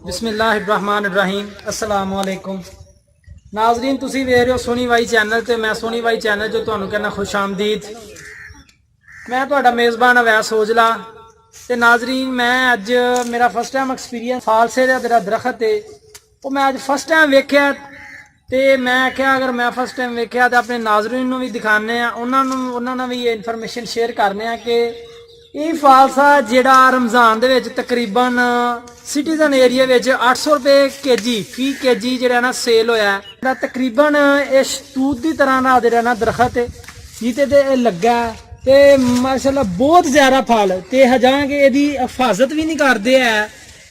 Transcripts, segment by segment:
बिस्मिल्लाहिर्रहमानिर्रहीम अस्सलाम वालेकुम नाजरीन, तुसी वेख रहे हो सोनी वाई चैनल ते मैं सोनी वाई चैनल जो तुहानू कहना खुश आमदीद। मैं तुहाडा मेज़बान अवैस ओजला ते नाजरीन, मैं अज मेरा फर्स्ट टाइम एक्सपीरियंस फालसे दा जेहड़ा दरखत है वो मैं अज फर्स्ट टाइम वेख्या ते मैं आख्या अगर मैं फर्स्ट टाइम वेख्या तो अपने नाजरीन नू भी दिखाने उन्होंने भी ये इन्फॉर्मेशन शेयर करने कि ये फालसा जेड़ा रमज़ान दे विच तकरीबन सिटीजन एरिया विच 800 रुपये केजी फी केजी जेड़ा ना सेल होया है। तकरीबन ये शतूत की तरह ना जेड़ा ना दरखत है जिते ते लग्गा ते माशाल्लाह बहुत ज़्यादा फल ते हजां कि इहदी हिफाजत भी नहीं करते है।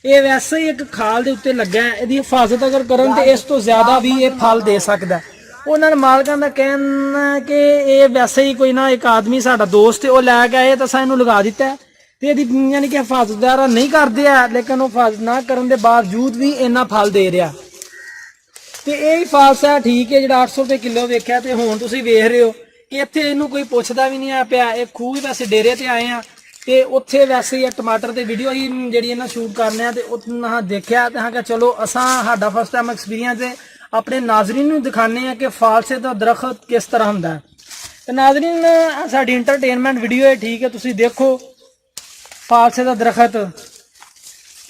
ये वैसे ही एक खाल दे उत्ते लग्गा है, इहदी हिफाजत अगर करन ते इस तो ज़्यादा भी ये फल दे सकता है। उन्होंने मालकां दा कहना कि ये वैसे ही कोई ना एक आदमी साडा दोस्त है वो लैके आए तो असां इहनूं लगा दिता है ते इहदी यानी कि हिफाजतदार नहीं करते है, लेकिन वो हिफाजत ना करन दे बावजूद भी इन्ना फल दे रहा ते यही फालसा ठीक है जिहड़ा 800 रुपये किलो वेख्या ते हुण तुसीं वेख रहे हो कि इत्थे इहनूं कोई पुछदा भी नहीं आ पिया। ये खूह वैसे डेरे ते आए हैं ते उत्थे वैसे ही टमाटर ते वीडियो ही जिहड़ी इन्हां शूट करने ते उत्थे देखिया ते हां चलो असां साडा फर्स्ट टाइम एक्सपीरियंस है अपने नाजरीन नूं दिखाने हैं कि फालसे का दरखत किस तरह होंदा है। तो नाजरीन साडी इंटरटेनमेंट वीडियो है, ठीक है, तुसीं देखो फालसे का दरखत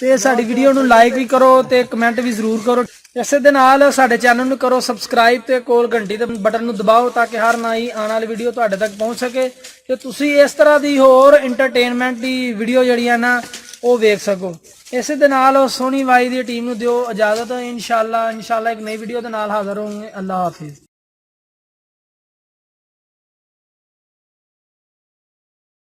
ते साडी वीडियो नूं लाइक भी करो ते कमेंट भी जरूर करो। इस दे नाल साडे चैनल नूं करो सबसक्राइब ते कोल घंटी दे बटन नूं दबाओ ताकि हर नई आने वाली वीडियो तुहाडे तक पहुंच सके ते तुसीं इस तरह दी होर इंटरटेनमेंट दी वीडियो जिहड़ियां ना वो वेख सको। इस दे नाल सोनी वाई दी टीम नूं दिओ इजाजत। इंशाअल्लाह एक नई वीडियो दे नाल हाज़र होंगे। अल्लाह हाफिज़।